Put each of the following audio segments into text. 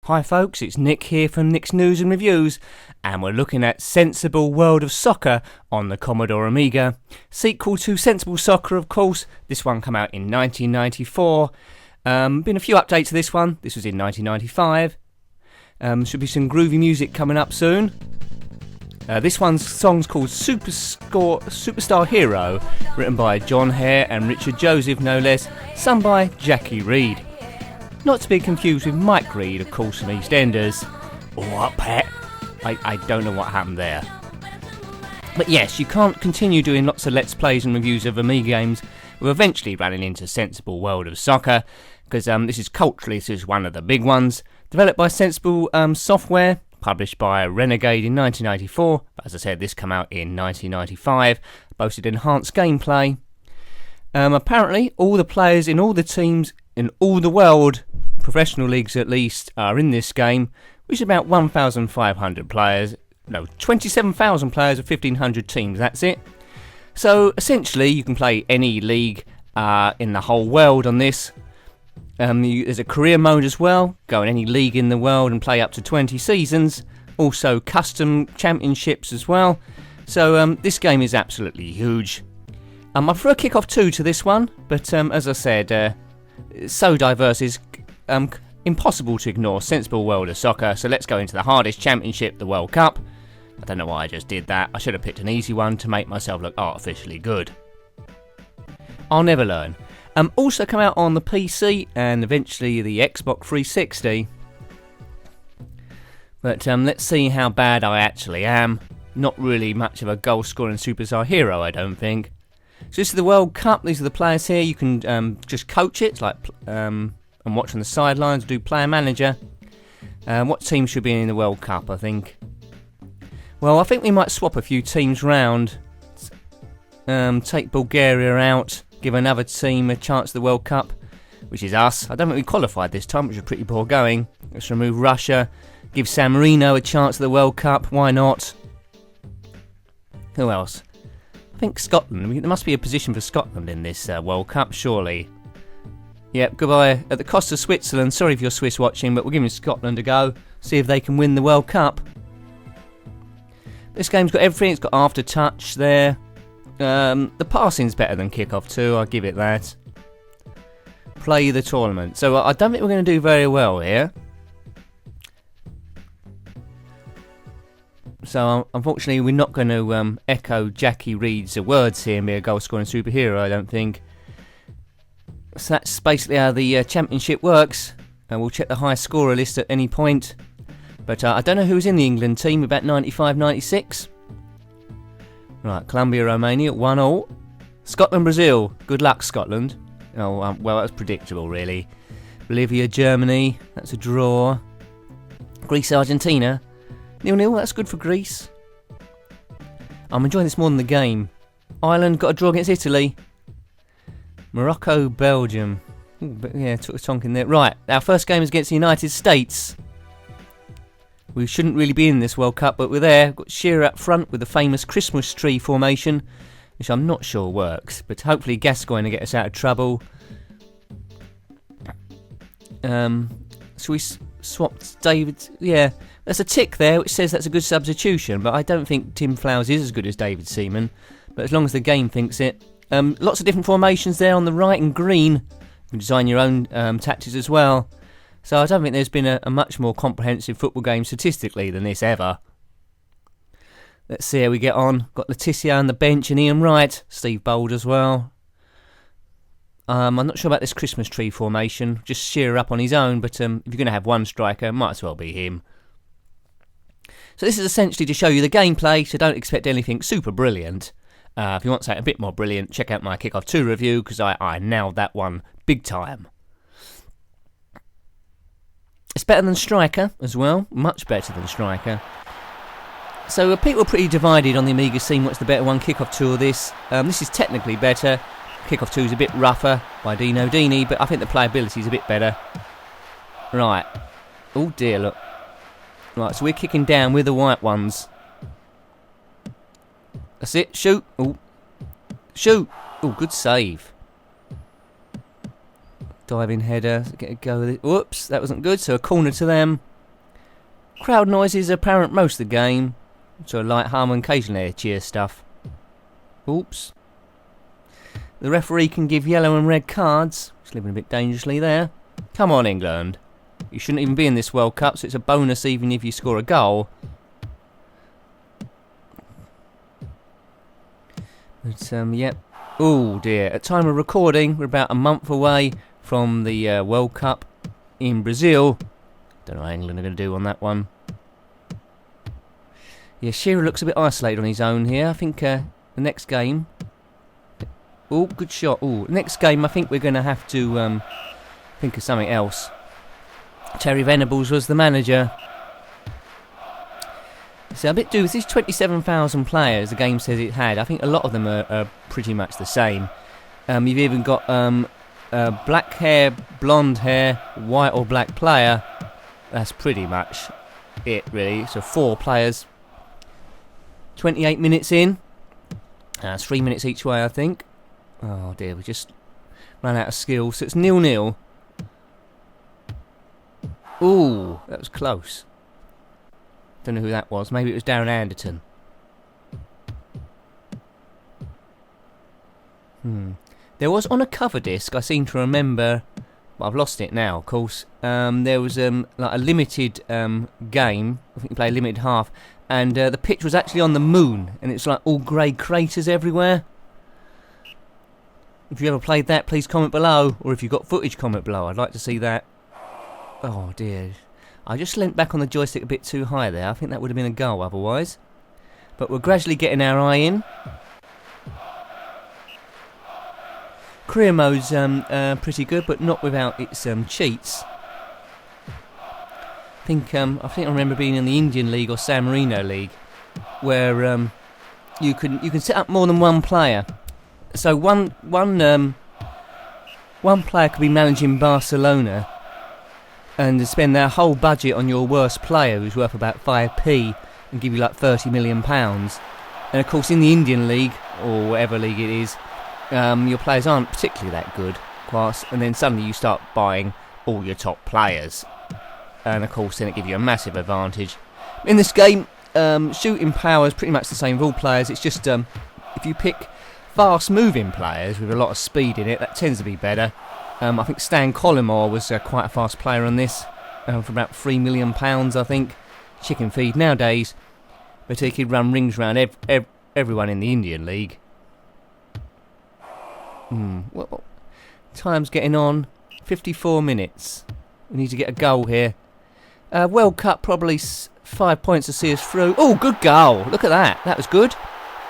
Hi folks, it's Nick here from Nick's News and Reviews, and we're looking at Sensible World of Soccer on the Commodore Amiga. Sequel to Sensible Soccer, of course. This one came out in 1994. Been a few updates to this one. This was in 1995. Should be some groovy music coming up soon. This song's called Superstar Hero, written by John Hare and Richard Joseph, no less, sung by Jackie Reed. Not to be confused with Mike Reed, of course, from EastEnders. What, Pat? I don't know what happened there. But yes, you can't continue doing lots of Let's Plays and reviews of Amiga games with eventually running into Sensible World of Soccer, because this is one of the big ones. Developed by Sensible Software, published by Renegade in 1994. As I said, this came out in 1995. Boasted enhanced gameplay. Apparently, all the players in all the teams in all the world, professional leagues at least, are in this game, which is about 1,500 players. No, 27,000 players of 1,500 teams, that's it. So, essentially, you can play any league in the whole world on this. There's a career mode as well, go in any league in the world and play up to 20 seasons. Also, custom championships as well. So, this game is absolutely huge. I threw a kick-off 2 to this one, but as I said, it's so diverse, it's impossible to ignore Sensible World of Soccer. So let's go into the hardest championship, the World Cup. I don't know why I just did that. I should have picked an easy one to make myself look artificially good. I'll never learn. Also come out on the PC and eventually the Xbox 360. But let's see how bad I actually am. Not really much of a goal-scoring superstar hero, I don't think. So this is the World Cup. These are the players here. You can just coach it, and watch on the sidelines, do player manager. What team should be in the World Cup, I think? Well, I think we might swap a few teams round. Take Bulgaria out, give another team a chance at the World Cup, which is us. I don't think we qualified this time, which is pretty poor going. Let's remove Russia, give San Marino a chance at the World Cup. Why not? Who else? I think Scotland. There must be a position for Scotland in this World Cup, surely. Yep, goodbye. At the cost of Switzerland. Sorry if you're Swiss watching, but we're giving Scotland a go. See if they can win the World Cup. This game's got everything. It's got after-touch there. The passing's better than Kick-Off 2, I'll give it that. Play the tournament. So I don't think we're going to do very well here. So unfortunately we're not going to echo Jackie Reed's words here and be a goal-scoring superhero, I don't think. So that's basically how the championship works. We'll check the high scorer list at any point. But I don't know who's in the England team, about 95-96. Right, Colombia, Romania, 1-1. Scotland, Brazil. Good luck, Scotland. Oh, well, that's predictable, really. Bolivia, Germany. That's a draw. Greece, Argentina. 0-0, that's good for Greece. I'm enjoying this more than the game. Ireland got a draw against Italy. Morocco, Belgium. Ooh, but yeah, took a tonk in there. Right, our first game is against the United States. We shouldn't really be in this World Cup, but we're there. Got Shearer up front with the famous Christmas tree formation, which I'm not sure works, but hopefully Gascoigne will get us out of trouble. So we swapped David. Yeah, there's a tick there which says that's a good substitution, but I don't think Tim Flowers is as good as David Seaman. But as long as the game thinks it. Lots of different formations there on the right in green. You can design your own tactics as well. So I don't think there's been a much more comprehensive football game statistically than this ever. Let's see how we get on. Got Letitia on the bench and Ian Wright. Steve Bold as well. I'm not sure about this Christmas tree formation. Just Shearer up on his own, but if you're going to have one striker, might as well be him. So this is essentially to show you the gameplay, so don't expect anything super brilliant. If you want something a bit more brilliant, check out my Kick-Off 2 review, because I nailed that one big time. It's better than Striker as well, much better than Striker. So people are pretty divided on the Amiga scene, what's the better one, Kick-Off 2 or this. This is technically better. Kick-Off 2 is a bit rougher by Dino Dini, but I think the playability is a bit better. Right. Oh dear, look. Right, so we're kicking down with the white ones. That's it, shoot. Oh, shoot. Oh, good save. Diving header, get a go with it. Whoops, that wasn't good, so a corner to them. Crowd noise is apparent most of the game. So light hum and occasionally cheer stuff. Oops. The referee can give yellow and red cards. Slipping a bit dangerously there. Come on, England. You shouldn't even be in this World Cup, so it's a bonus even if you score a goal. But, yep. Oh dear. At time of recording, we're about a month away from the World Cup in Brazil. Don't know how England are going to do on that one. Yeah, Shearer looks a bit isolated on his own here. I think the next game... Oh, good shot. Oh, next game I think we're going to have to think of something else. Terry Venables was the manager. So a bit with these 27,000 players the game says it had. I think a lot of them are pretty much the same. You've even got black hair, blonde hair, white or black player. That's pretty much it, really. So 4 players. 28 minutes in. It's 3 minutes each way, I think. Oh dear, we just ran out of skill. So it's 0-0. Ooh, that was close. Don't know who that was. Maybe it was Darren Anderton. There was on a cover disc, I seem to remember, but I've lost it now, of course. There was like a limited game. I think you play a limited half, and the pitch was actually on the moon, and it's like all grey craters everywhere. If you ever played that, please comment below, or if you've got footage, comment below. I'd like to see that. Oh dear. I just leant back on the joystick a bit too high there. I think that would have been a goal otherwise. But we're gradually getting our eye in. Career mode's pretty good, but not without its cheats. I think I remember being in the Indian League or San Marino League, where you can set up more than one player. So one player could be managing Barcelona and spend their whole budget on your worst player, who's worth about 5p, and give you like £30 million. And of course, in the Indian League or whatever league it is, your players aren't particularly that good, and then suddenly you start buying all your top players, and of course then it gives you a massive advantage. In this game, shooting power is pretty much the same for all players. It's just if you pick fast moving players with a lot of speed in it, that tends to be better. I think Stan Collymore was quite a fast player on this, for about £3 million, I think. Chicken feed nowadays, but he could run rings around everyone in the Indian League. Well, time's getting on. 54 minutes. We need to get a goal here. World Cup, probably 5 points to see us through. Oh, good goal. Look at that. That was good.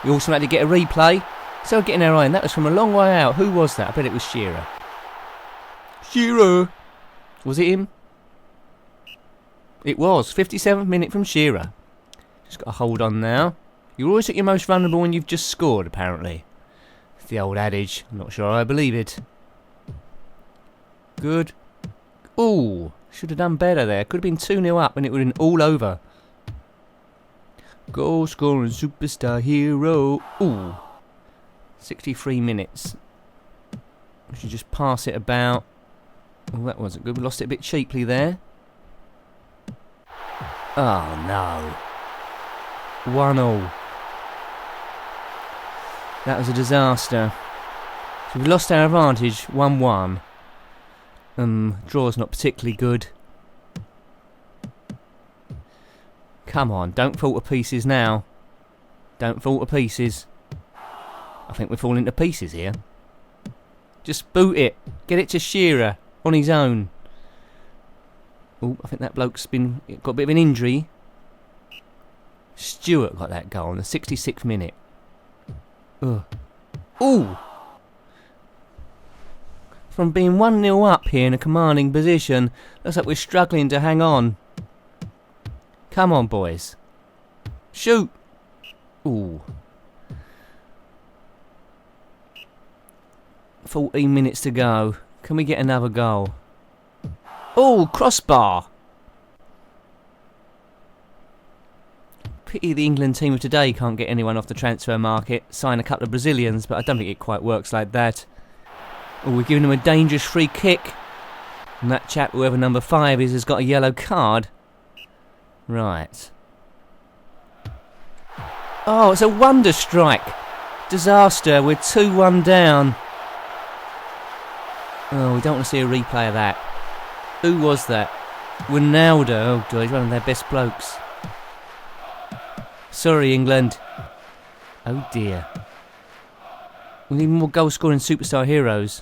We also had to get a replay. So we're getting our eye in. That was from a long way out. Who was that? I bet it was Shearer. Shearer! Was it him? It was. 57th minute from Shearer. Just got to hold on now. You're always at your most vulnerable when you've just scored, apparently. It's the old adage. I'm not sure I believe it. Good. Ooh, should have done better there. Could have been 2-0 up and it would have been all over. Goal scoring superstar hero. Ooh. 63 minutes. We should just pass it about. Oh, that wasn't good. We lost it a bit cheaply there. Oh, no. 1-0. That was a disaster. So we lost our advantage. 1-1. Draw's not particularly good. Come on, don't fall to pieces now. Don't fall to pieces. I think we're falling to pieces here. Just boot it. Get it to Shearer on his own. Oh, I think that bloke's got a bit of an injury. Stewart got that goal in the 66th minute. Ugh. Ooh! From being 1-0 up here in a commanding position, looks like we're struggling to hang on. Come on, boys. Shoot! Ooh. 14 minutes to go. Can we get another goal? Oh, crossbar! Pity the England team of today can't get anyone off the transfer market. Sign a couple of Brazilians, but I don't think it quite works like that. Oh, we're giving them a dangerous free kick. And that chap, whoever number 5 is, has got a yellow card. Right. Oh, it's a wonder strike. Disaster. We're 2-1 down. Oh, we don't want to see a replay of that. Who was that? Ronaldo. Oh, God, he's one of their best blokes. Sorry, England. Oh, dear. We need more goal-scoring superstar heroes.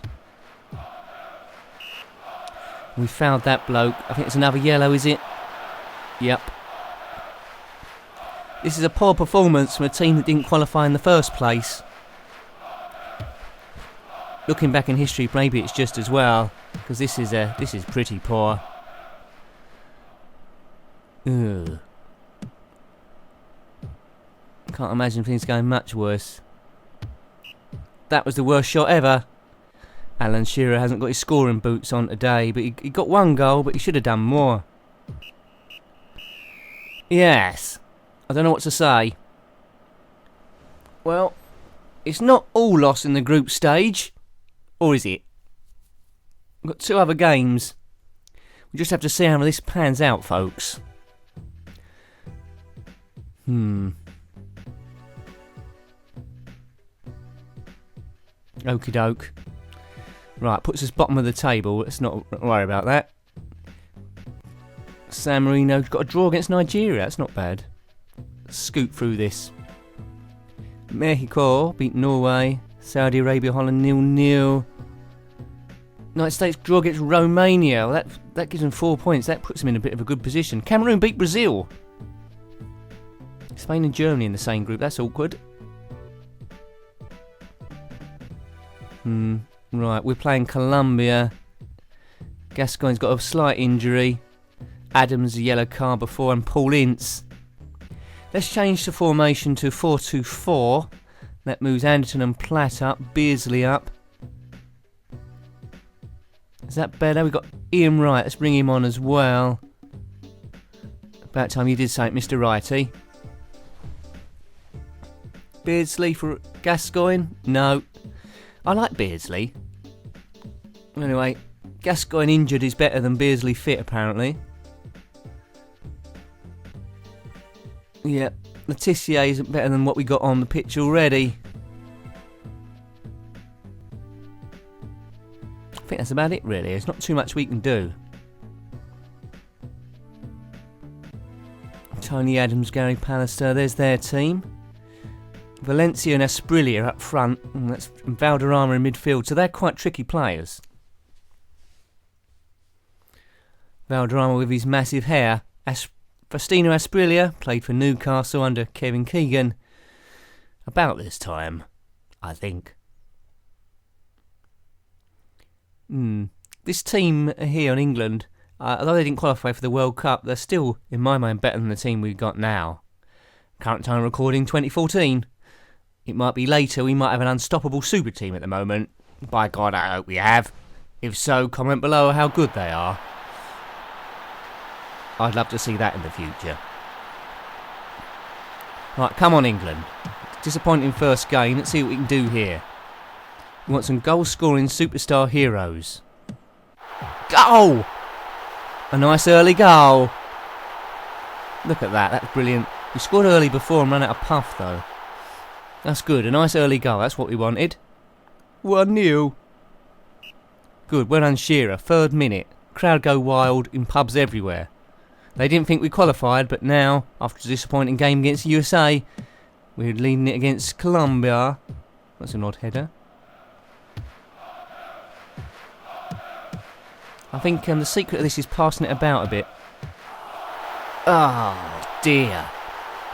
We fouled that bloke. I think it's another yellow, is it? Yep. This is a poor performance from a team that didn't qualify in the first place. Looking back in history, maybe it's just as well, because this is pretty poor. Ugh. Can't imagine things going much worse. That was the worst shot ever. Alan Shearer hasn't got his scoring boots on today, but he got one goal, but he should have done more. Yes. I don't know what to say. Well, it's not all lost in the group stage. Or is it? We've got 2 other games. We just have to see how this pans out, folks. Okie doke. Right, puts us bottom of the table. Let's not worry about that. San Marino's got a draw against Nigeria. That's not bad. Scoot through this. Mexico beat Norway. Saudi Arabia, Holland 0-0. United States draw against Romania. Well, that gives them 4 points. That puts them in a bit of a good position. Cameroon beat Brazil. Spain and Germany in the same group. That's awkward. Right, we're playing Colombia. Gascoigne's got a slight injury. Adams a yellow card before, and Paul Ince. Let's change the formation to 4-2-4. That moves Anderton and Platt up, Beardsley up. Is that better? We've got Ian Wright. Let's bring him on as well. About time you did say it, Mr. Righty. Beardsley for Gascoigne? No. I like Beardsley. Anyway, Gascoigne injured is better than Beardsley fit, apparently. Yeah, Letitia isn't better than what we got on the pitch already. I think that's about it, really. There's not too much we can do. Tony Adams, Gary Pallister, there's their team. Valencia and Asprilla up front, and that's Valderrama in midfield, so they're quite tricky players. Valderrama with his massive hair. Faustino Asprilla played for Newcastle under Kevin Keegan. About this time, I think. This team here in England, although they didn't qualify for the World Cup, they're still, in my mind, better than the team we've got now. Current time recording 2014. It might be later, we might have an unstoppable super team at the moment. By God, I hope we have. If so, comment below how good they are. I'd love to see that in the future. Right, come on England. Disappointing first game, let's see what we can do here. We want some goal-scoring superstar heroes. Goal! A nice early goal. Look at that, that's brilliant. We scored early before and ran out of puff though. That's good, a nice early goal, that's what we wanted. 1-0. Good, well done Shearer, 3rd minute. Crowd go wild in pubs everywhere. They didn't think we qualified, but now, after a disappointing game against USA, we're leading it against Colombia. That's an odd header. I think the secret of this is passing it about a bit. Oh dear.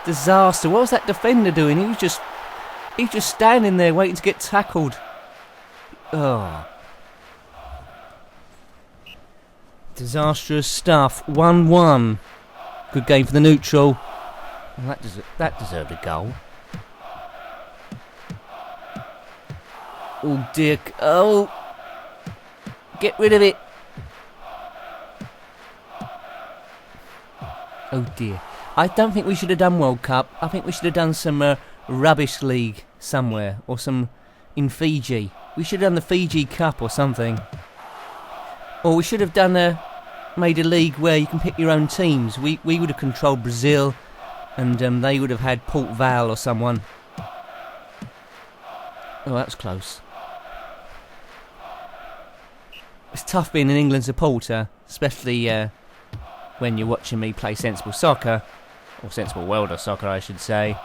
Disaster. What was that defender doing? He was just standing there waiting to get tackled. Oh. Disastrous stuff. 1-1. Good game for the neutral. Well, that deserved a goal. Oh dear. Oh. Get rid of it. Oh dear. I don't think we should have done World Cup. I think we should have done some rubbish league somewhere. Or some in Fiji. We should have done the Fiji Cup or something. Or we should have done made a league where you can pick your own teams. We would have controlled Brazil, and they would have had Port Vale or someone. Oh, that was close. It's tough being an England supporter, especially when you're watching me play sensible soccer, or sensible world of soccer, I should say.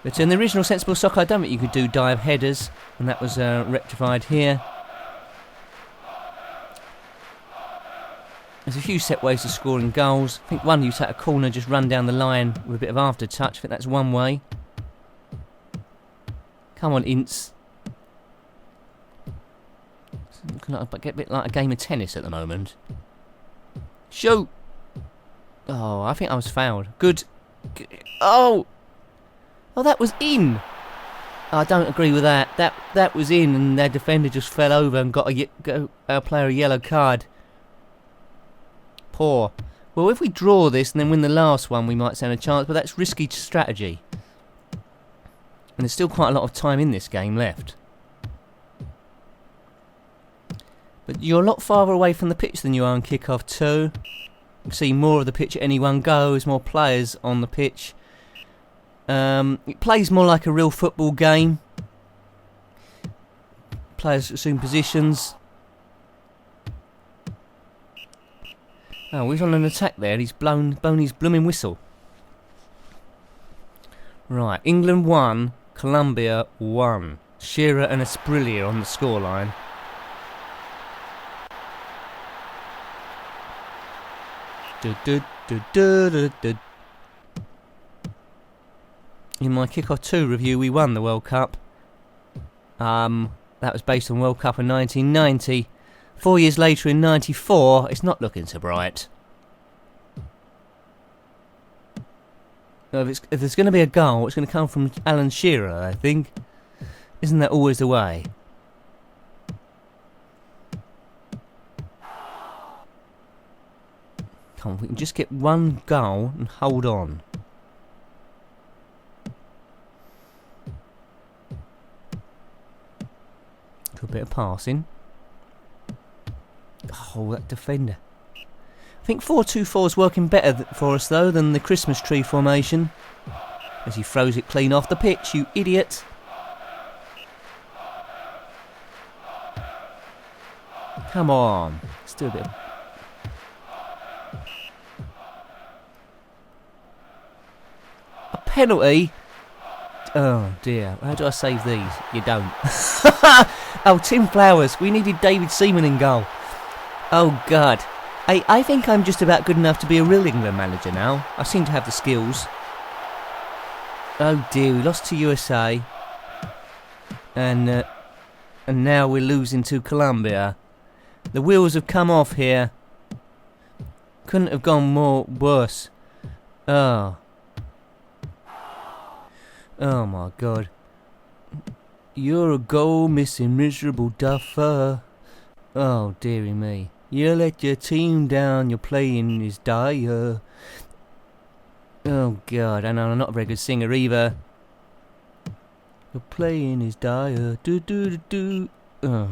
But in the original sensible soccer, I don't think you could do dive headers, and that was rectified here. There's a few set ways of scoring goals. I think one, you take a corner, just run down the line with a bit of after touch. I think that's one way. Come on, Ince. It's looking like a bit like a game of tennis at the moment. Shoot! Oh, I think I was fouled. Good. Oh! Oh, that was in! I don't agree with that. That was in, and their defender just fell over and got a player a yellow card. Poor. Well, if we draw this and then win the last one, we might stand a chance, but that's risky strategy. And there's still quite a lot of time in this game left. But you're a lot farther away from the pitch than you are in kick-off 2. You can see more of the pitch at any one go. There's more players on the pitch. It plays more like a real football game. Players assume positions. Oh, he's on an attack there. He's blown his blooming whistle. Right, England 1, Colombia 1. Shearer and Asprilla on the scoreline. In my Kickoff 2 review, we won the World Cup. That was based on World Cup in 1990. 4 years later in 94, it's not looking so bright. If there's going to be a goal, it's going to come from Alan Shearer, I think. Isn't that always the way? Come on, we can just get one goal and hold on. Do a bit of passing. Oh, that defender. I think 4-2-4 is working better for us, though, than the Christmas tree formation. As he throws it clean off the pitch, you idiot. Come on. Let's do a bit of... A penalty? Oh, dear. How do I save these? You don't. Oh, Tim Flowers. We needed David Seaman in goal. Oh, God. I think I'm just about good enough to be a real England manager now. I seem to have the skills. Oh, dear. We lost to USA. And now we're losing to Colombia. The wheels have come off here. Couldn't have gone worse. Oh. Oh, my God. You're a goal missing miserable duffer. Oh, dearie me. You let your team down, your playing is dire. Oh, God, I know I'm not a very good singer either. Your playing is dire. Do. Oh.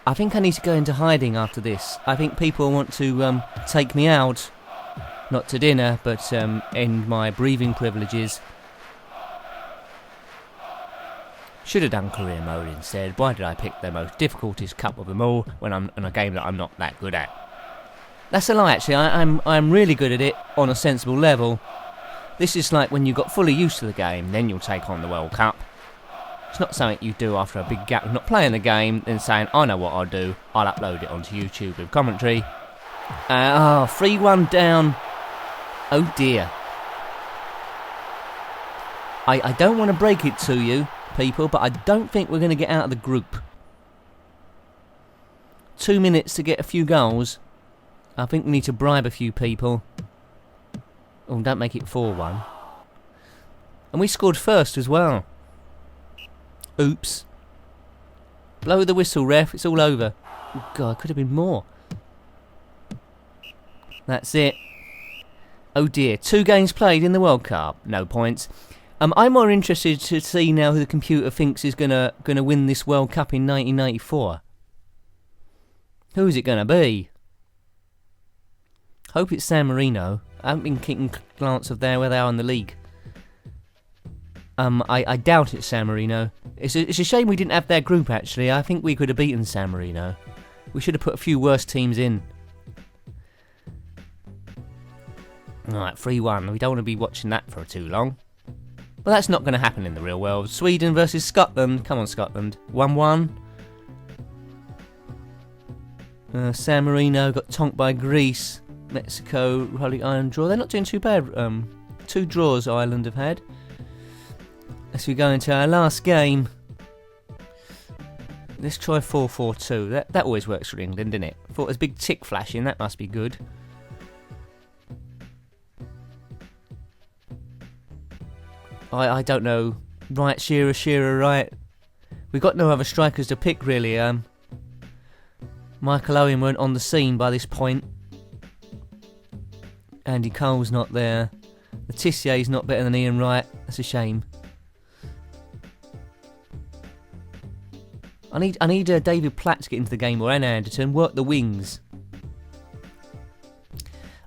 I think I need to go into hiding after this. I think people want to take me out. Not to dinner, but end my breathing privileges. Should have done career mode instead. Why did I pick the most difficultest cup of them all when I'm in a game that I'm not that good at? That's a lie, actually. I'm really good at it on a sensible level. This is like when you got fully used to the game, then you'll take on the World Cup. It's not something you do after a big gap of not playing the game, then saying, I know what I'll do. I'll upload it onto YouTube with commentary. 3-1 down. Oh dear. I don't want to break it to you, people, but I don't think we're going to get out of the group. 2 minutes to get a few goals. I think we need to bribe a few people. Oh, don't make it 4-1. And we scored first as well. Oops. Blow the whistle, ref. It's all over. Oh, God, could have been more. That's it. Oh dear, 2 games played in the World Cup. No points. I'm more interested to see now who the computer thinks is gonna win this World Cup in 1994. Who's it going to be? Hope it's San Marino. I haven't been keeping a glance of where they are in the league. I doubt it's San Marino. It's a shame we didn't have their group, actually. I think we could have beaten San Marino. We should have put a few worse teams in. Alright, 3-1. We don't want to be watching that for too long. But that's not going to happen in the real world. Sweden versus Scotland. Come on, Scotland. 1-1. San Marino got tonked by Greece. Mexico, Republic Island draw. They're not doing too bad. 2 draws Ireland have had. As we go into our last game, let's try 4-4-2. That always works for England, doesn't it? Thought there's a big tick flashing. That must be good. I don't know. Right, Shearer, right. We've got no other strikers to pick, really. Michael Owen weren't on the scene by this point. Andy Cole's not there. Letizier's not better than Ian Wright. That's a shame. I need David Platt to get into the game, or Anna Anderton. Work the wings.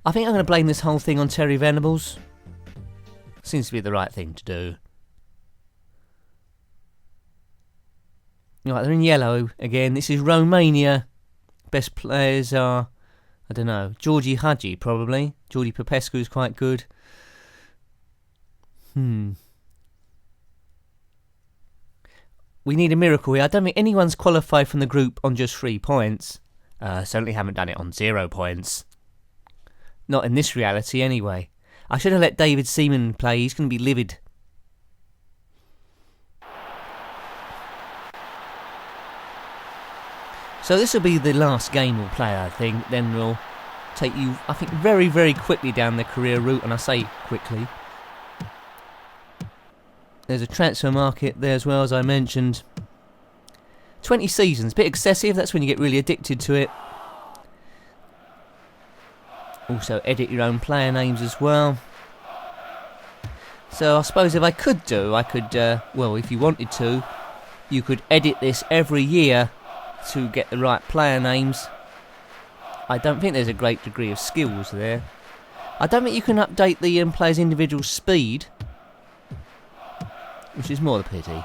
I think I'm going to blame this whole thing on Terry Venables. Seems to be the right thing to do. Right, they're in yellow again. This is Romania. Best players are, I don't know, Georgie Hadji probably. Georgie Popescu's quite good. We need a miracle here. I don't think anyone's qualified from the group on just 3 points. Certainly haven't done it on 0 points. Not in this reality anyway. I should have let David Seaman play. He's going to be livid. So this will be the last game we'll play, I think. Then we'll take you, I think, very, very quickly down the career route. And I say quickly. There's a transfer market there as well, as I mentioned. 20 seasons, a bit excessive. That's when you get really addicted to it. Also edit your own player names as well. So I suppose if I could, well, if you wanted to, you could edit this every year to get the right player names. I don't think there's a great degree of skills there. I don't think you can update the player's individual speed, which is more the pity.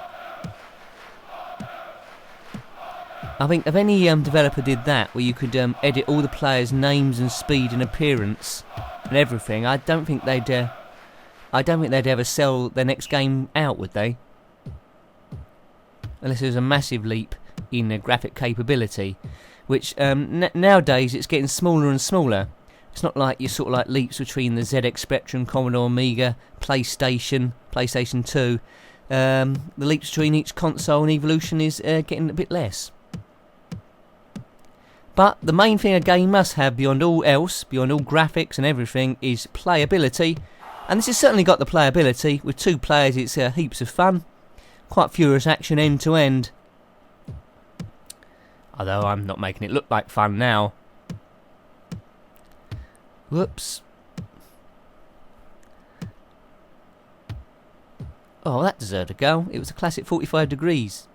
I think if any developer did that, where you could edit all the players' names and speed and appearance and everything, I don't think they'd ever sell their next game out, would they? Unless there's a massive leap in graphic capability, which nowadays it's getting smaller and smaller. It's not like you sort of like leaps between the ZX Spectrum, Commodore Amiga, PlayStation 2. The leaps between each console and evolution is getting a bit less. But the main thing a game must have, beyond all else, beyond all graphics and everything, is playability. And this has certainly got the playability. With 2 players, it's heaps of fun. Quite furious action end to end. Although I'm not making it look like fun now. Whoops. Oh, that deserved a go. It was a classic 45 degrees.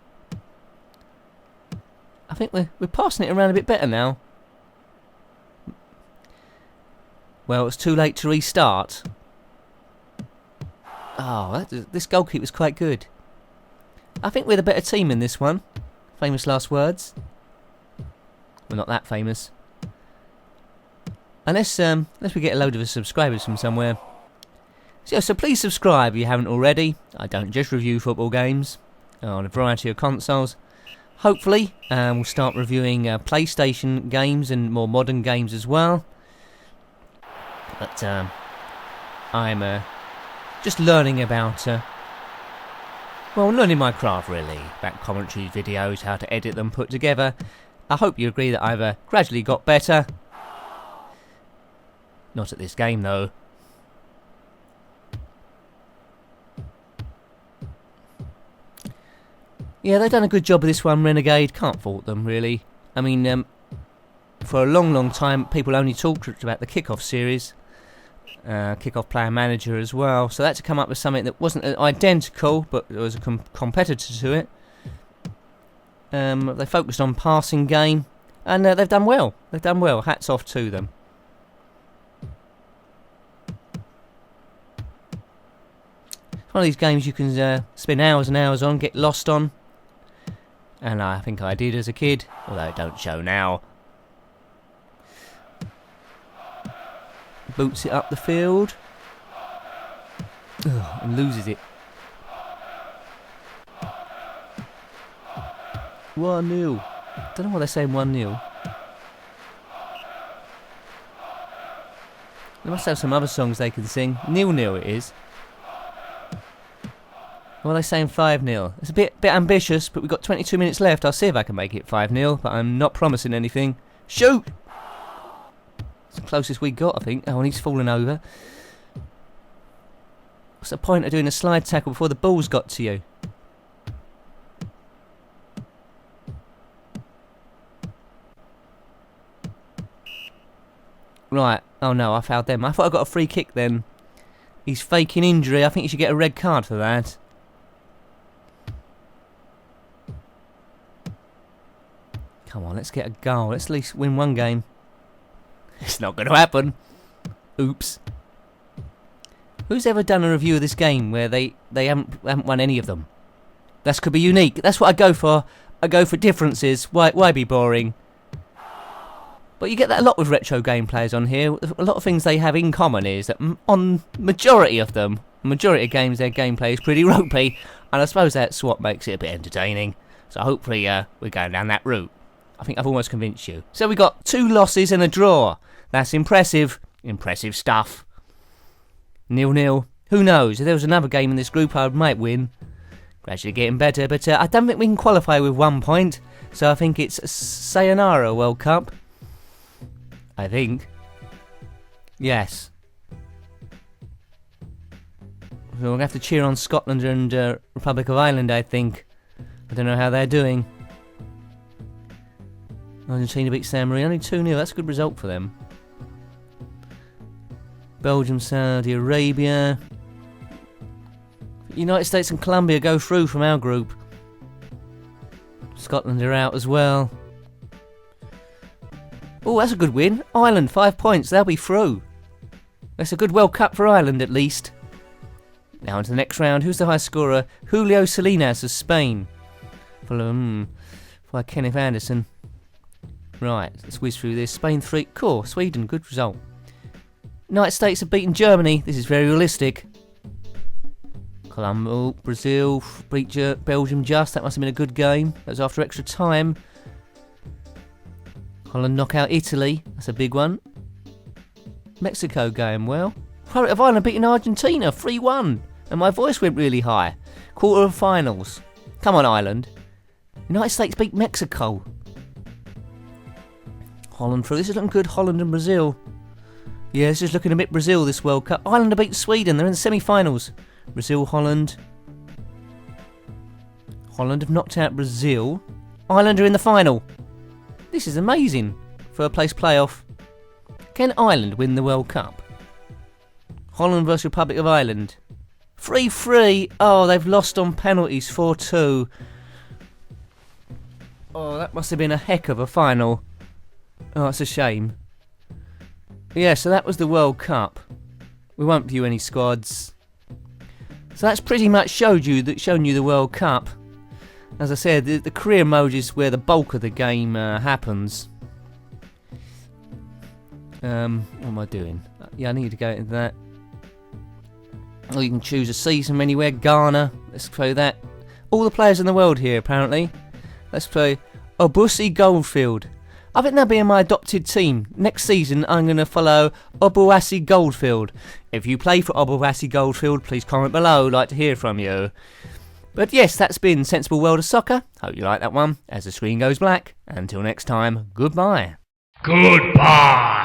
I think we're passing it around a bit better now. Well, it's too late to restart. Oh, this goalkeeper's quite good. I think we're the better team in this one. Famous last words. We're not that famous. Unless we get a load of subscribers from somewhere. So please subscribe if you haven't already. I don't just review football games on a variety of consoles. Hopefully, we'll start reviewing PlayStation games and more modern games as well. But I'm just learning about, learning my craft really. About commentary videos, how to edit them, put together. I hope you agree that I've gradually got better. Not at this game though. Yeah, they've done a good job of this one, Renegade. Can't fault them, really. I mean, for a long, long time, people only talked about the Kickoff series. Kickoff Player Manager as well. So that's to come up with something that wasn't identical, but there was a competitor to it. They focused on passing game. And they've done well. They've done well. Hats off to them. It's one of these games you can spend hours and hours on, get lost on. And I think I did as a kid, although it don't show now. Boots it up the field. Ugh, and loses it. 1-0. Don't know why they're saying 1-0. They must have some other songs they can sing. 0-0 it is. What are they saying? 5-0. It's a bit ambitious, but we've got 22 minutes left. I'll see if I can make it 5-0, but I'm not promising anything. Shoot! It's the closest we got, I think. Oh, and he's fallen over. What's the point of doing a slide tackle before the ball's got to you? Right. Oh no, I fouled them. I thought I got a free kick then. He's faking injury. I think he should get a red card for that. Come on, let's get a goal. Let's at least win one game. It's not going to happen. Oops. Who's ever done a review of this game where they haven't won any of them? That could be unique. That's what I go for. I go for differences. Why be boring? But you get that a lot with retro game players on here. A lot of things they have in common is that on majority of them, majority of games, their gameplay is pretty ropey, and I suppose that's what makes it a bit entertaining. So hopefully we're going down that route. I think I've almost convinced you. So we got 2 losses and a draw. That's impressive. Impressive stuff. 0-0. Who knows? If there was another game in this group, I might win. Gradually getting better, but I don't think we can qualify with 1 point. So I think it's Sayonara World Cup. I think. Yes. So we'll have to cheer on Scotland and Republic of Ireland, I think. I don't know how they're doing. Argentina beat San Marino, only 2-0. That's a good result for them. Belgium, Saudi Arabia. United States and Colombia go through from our group. Scotland are out as well. Oh, that's a good win. Ireland, 5 points. They'll be through. That's a good World Cup for Ireland, at least. Now into the next round. Who's the high scorer? Julio Salinas of Spain. By Kenneth Anderson. Right, let's whiz through this. Spain 3. Cool. Sweden, good result. United States have beaten Germany. This is very realistic. Colombia, Brazil beat Belgium just. That must have been a good game. That was after extra time. Holland knock out Italy. That's a big one. Mexico going well. Republic of Ireland beating Argentina 3-1. And my voice went really high. Quarter of finals. Come on, Ireland. United States beat Mexico. Holland through. This is looking good. Holland and Brazil. Yeah, this is looking a bit Brazil, this World Cup. Ireland have beaten Sweden. They're in the semi-finals. Brazil, Holland. Holland have knocked out Brazil. Ireland are in the final. This is amazing. Third place playoff. Can Ireland win the World Cup? Holland versus Republic of Ireland. 3-3. Oh, they've lost on penalties. 4-2. Oh, that must have been a heck of a final. Oh, it's a shame. Yeah, so that was the World Cup. We won't view any squads. So that's pretty much shown you the World Cup. As I said, the career mode is where the bulk of the game happens. What am I doing? Yeah, I need to go into that. Or you can choose a season from anywhere. Ghana. Let's play that. All the players in the world here, apparently. Let's play Obuasi Goldfield. I think that'll be in my adopted team. Next season, I'm going to follow Obuasi Goldfield. If you play for Obuasi Goldfield, please comment below. I'd like to hear from you. But yes, that's been Sensible World of Soccer. Hope you like that one. As the screen goes black. Until next time, goodbye. Goodbye.